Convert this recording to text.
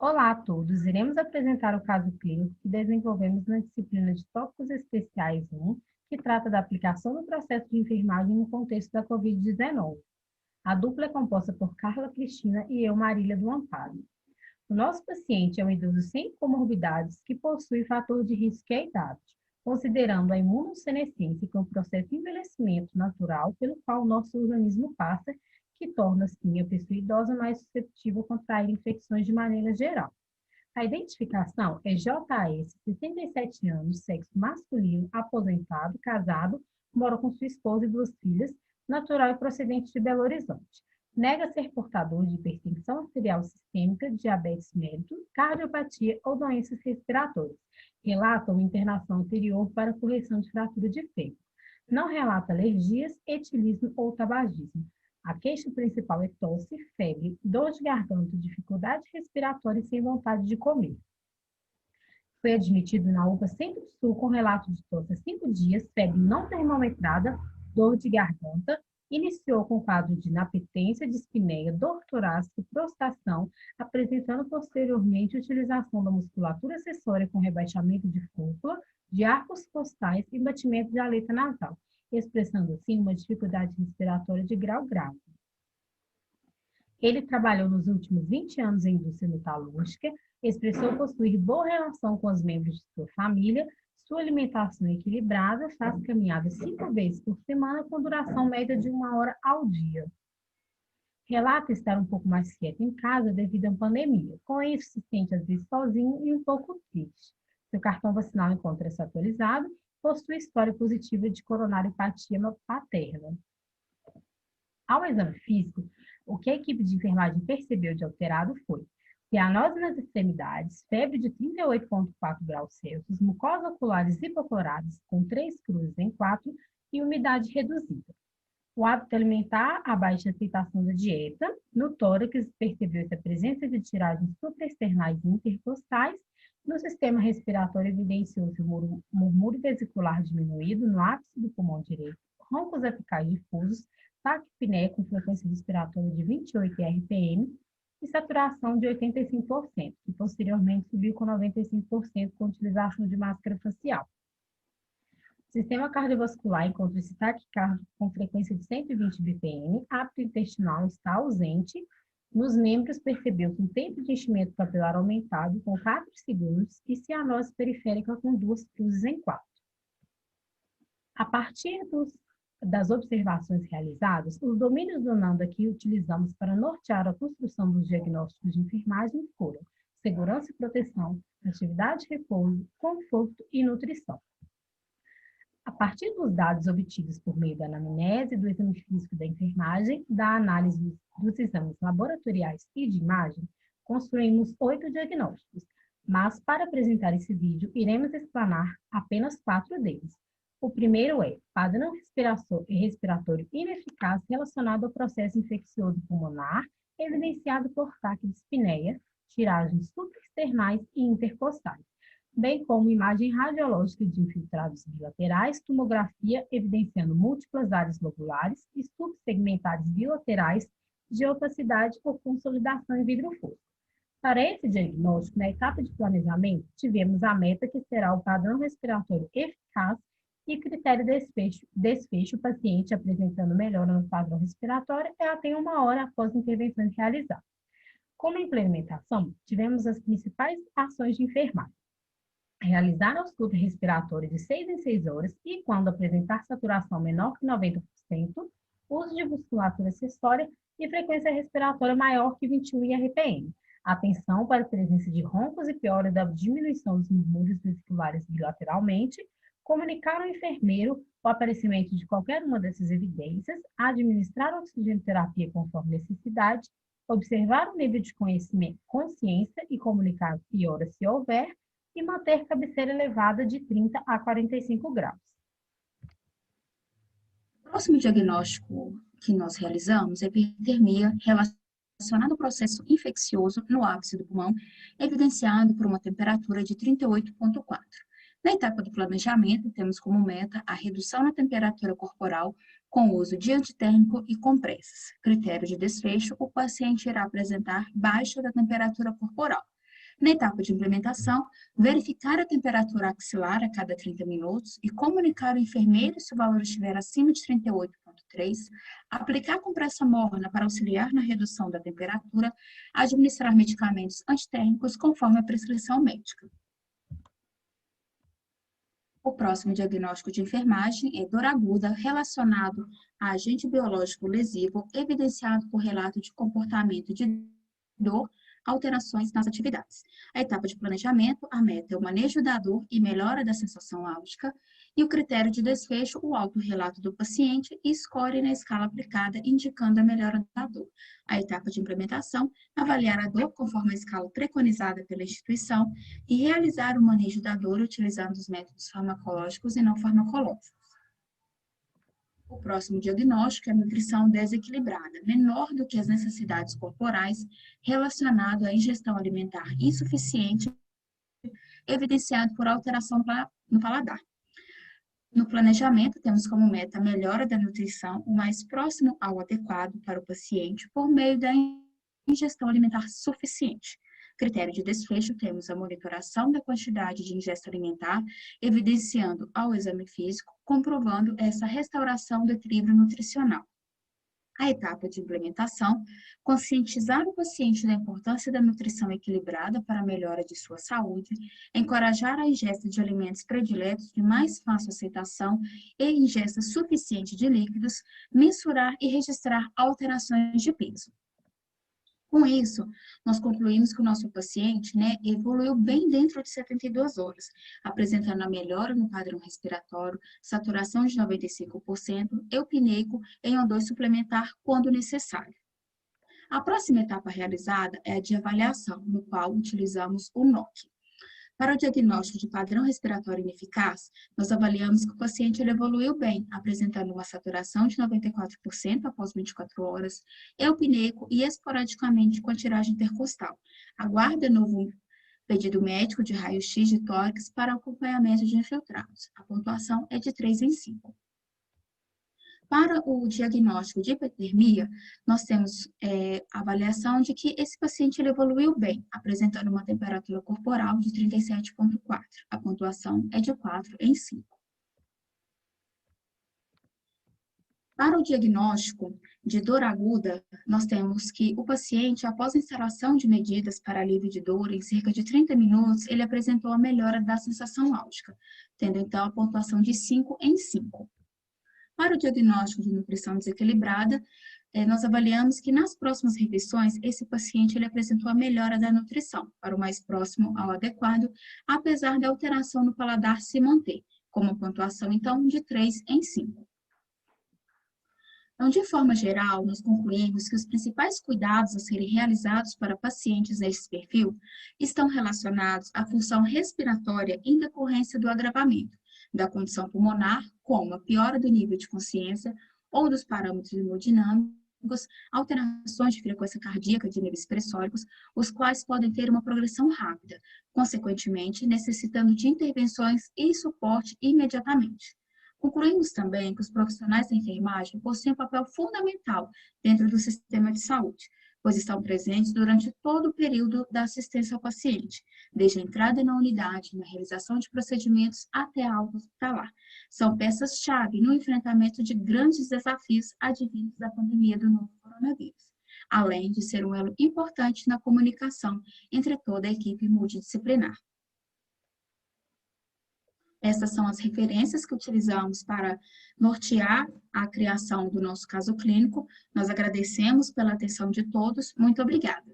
Olá a todos, iremos apresentar o caso clínico que desenvolvemos na disciplina de Tópicos Especiais 1, que trata da aplicação do processo de enfermagem no contexto da Covid-19. A dupla é composta por Carla Cristina e eu, Marília do Amparo. O nosso paciente é um idoso sem comorbidades que possui fator de risco que é a idade, considerando a imunossenescência como processo de envelhecimento natural pelo qual o nosso organismo passa, que torna, assim, a pessoa idosa mais suscetível a contrair infecções de maneira geral. A identificação é JS, 67 anos, sexo masculino, aposentado, casado, mora com sua esposa e duas filhas, natural e procedente de Belo Horizonte. Nega ser portador de hipertensão arterial sistêmica, diabetes mellitus, cardiopatia ou doenças respiratórias. Relata uma internação anterior para correção de fratura de fêmur. Não relata alergias, etilismo ou tabagismo. A queixa principal é tosse, febre, dor de garganta, dificuldade respiratória e sem vontade de comer. Foi admitido na UPA Centro Sul com relato de tosse há 5 dias, febre não termometrada, dor de garganta, iniciou com quadro de inapetência, dispneia, dor torácica, prostração, apresentando posteriormente utilização da musculatura acessória com rebaixamento de fúrcula, de arcos costais e batimento de aleta nasal, expressando assim uma dificuldade respiratória de grau grave. Ele trabalhou nos últimos 20 anos em indústria metalúrgica, expressou possuir boa relação com os membros de sua família, sua alimentação é equilibrada, faz caminhada 5 vezes por semana com duração média de 1 hora ao dia. Relata estar um pouco mais quieto em casa devido à pandemia. Com isso, se sente às vezes sozinho e um pouco triste. Seu cartão vacinal encontra-se atualizado, possui história positiva de coronariopatia paterna. Ao exame físico, o que a equipe de enfermagem percebeu de alterado foi cianose nas extremidades, febre de 38,4 graus Celsius, mucosas oculares hipocloradas com 3 cruzes em 4 e umidade reduzida. O hábito alimentar, a baixa aceitação da dieta. No tórax, percebeu-se a presença de tiragens supraesternais e intercostais. No sistema respiratório, evidenciou-se o murmúrio vesicular diminuído no ápice do pulmão direito, roncos apicais difusos, taquipneia com frequência respiratória de 28 RPM e saturação de 85%, que posteriormente subiu com 95% com utilização de máscara facial. O sistema cardiovascular encontra-se taquicárdico com frequência de 120 bpm, hábito intestinal está ausente. Nos membros, percebeu-se um tempo de enchimento capilar aumentado com 4 segundos e cianose periférica com 2 cruzes em 4. A partir das observações realizadas, os domínios do NANDA que utilizamos para nortear a construção dos diagnósticos de enfermagem foram segurança e proteção, atividade e repouso, conforto e nutrição. A partir dos dados obtidos por meio da anamnese, do exame físico da enfermagem, da análise dos exames laboratoriais e de imagem, construímos 8 diagnósticos, mas para apresentar esse vídeo, iremos explanar apenas 4 deles. O primeiro é padrão respiratório ineficaz relacionado ao processo infeccioso pulmonar, evidenciado por taquidispneia, tiragens supraesternais e intercostais, bem como imagem radiológica de infiltrados bilaterais, tomografia evidenciando múltiplas áreas lobulares e subsegmentares bilaterais de opacidade ou consolidação em vidro fosco. Para esse diagnóstico, na etapa de planejamento, tivemos a meta que será o padrão respiratório eficaz e critério desfecho, o paciente apresentando melhora no padrão respiratório é até 1 hora após a intervenção realizada. Como implementação, tivemos as principais ações de enfermagem. Realizar a ausculta respiratória de 6 em 6 horas e, quando apresentar saturação menor que 90%, uso de musculatura acessória e frequência respiratória maior que 21 RPM. Atenção para a presença de roncos e piora da diminuição dos murmúrios vesiculares bilateralmente, comunicar ao enfermeiro o aparecimento de qualquer uma dessas evidências, administrar oxigenoterapia conforme necessidade, observar o nível de consciência e comunicar piora se houver, e manter cabeceira elevada de 30 a 45 graus. O próximo diagnóstico que nós realizamos é hipertermia relacionada ao processo infeccioso no ápice do pulmão, evidenciado por uma temperatura de 38,4. Na etapa do planejamento, temos como meta a redução na temperatura corporal com o uso de antitérmico e compressas. Critério de desfecho, o paciente irá apresentar baixa da temperatura corporal. Na etapa de implementação, verificar a temperatura axilar a cada 30 minutos e comunicar ao enfermeiro se o valor estiver acima de 38,3, aplicar compressa morna para auxiliar na redução da temperatura, administrar medicamentos antitérmicos conforme a prescrição médica. O próximo diagnóstico de enfermagem é dor aguda relacionado a agente biológico lesivo evidenciado por relato de comportamento de dor, alterações nas atividades. A etapa de planejamento, a meta é o manejo da dor e melhora da sensação álgica, e o critério de desfecho, o autorrelato do paciente e score na escala aplicada, indicando a melhora da dor. A etapa de implementação, avaliar a dor conforme a escala preconizada pela instituição e realizar o manejo da dor utilizando os métodos farmacológicos e não farmacológicos. O próximo diagnóstico é a nutrição desequilibrada, menor do que as necessidades corporais, relacionado à ingestão alimentar insuficiente, evidenciado por alteração no paladar. No planejamento, temos como meta a melhora da nutrição o mais próximo ao adequado para o paciente por meio da ingestão alimentar suficiente. Critério de desfecho, temos a monitoração da quantidade de ingesta alimentar, evidenciando ao exame físico, comprovando essa restauração do equilíbrio nutricional. A etapa de implementação, conscientizar o paciente da importância da nutrição equilibrada para a melhora de sua saúde, encorajar a ingesta de alimentos prediletos de mais fácil aceitação e ingesta suficiente de líquidos, mensurar e registrar alterações de peso. Com isso, nós concluímos que o nosso paciente, evoluiu bem dentro de 72 horas, apresentando a melhora no padrão respiratório, saturação de 95%, eupneico em O2 suplementar quando necessário. A próxima etapa realizada é a de avaliação, no qual utilizamos o NOC. Para o diagnóstico de padrão respiratório ineficaz, nós avaliamos que o paciente evoluiu bem, apresentando uma saturação de 94% após 24 horas, eupneico e esporadicamente com a tiragem intercostal. Aguarda novo pedido médico de raio-x de tórax para acompanhamento de infiltrados. A pontuação é de 3 em 5. Para o diagnóstico de hipertermia, nós temos a avaliação de que esse paciente evoluiu bem, apresentando uma temperatura corporal de 37,4. A pontuação é de 4 em 5. Para o diagnóstico de dor aguda, nós temos que o paciente, após a instalação de medidas para alívio de dor, em cerca de 30 minutos, ele apresentou a melhora da sensação álgica, tendo então a pontuação de 5 em 5. Para o diagnóstico de nutrição desequilibrada, nós avaliamos que nas próximas refeições, esse paciente ele apresentou a melhora da nutrição, para o mais próximo ao adequado, apesar da alteração no paladar se manter, com uma pontuação, então, de 3 em 5. Então, de forma geral, nós concluímos que os principais cuidados a serem realizados para pacientes nesse perfil estão relacionados à função respiratória em decorrência do agravamento da condição pulmonar, como a piora do nível de consciência ou dos parâmetros hemodinâmicos, alterações de frequência cardíaca de níveis pressóricos, os quais podem ter uma progressão rápida, consequentemente necessitando de intervenções e suporte imediatamente. Concluímos também que os profissionais da enfermagem possuem um papel fundamental dentro do sistema de saúde, pois estão presentes durante todo o período da assistência ao paciente, desde a entrada na unidade, na realização de procedimentos até a alta hospitalar. São peças-chave no enfrentamento de grandes desafios advindos da pandemia do novo coronavírus, além de ser um elo importante na comunicação entre toda a equipe multidisciplinar. Essas são as referências que utilizamos para nortear a criação do nosso caso clínico. Nós agradecemos pela atenção de todos. Muito obrigada.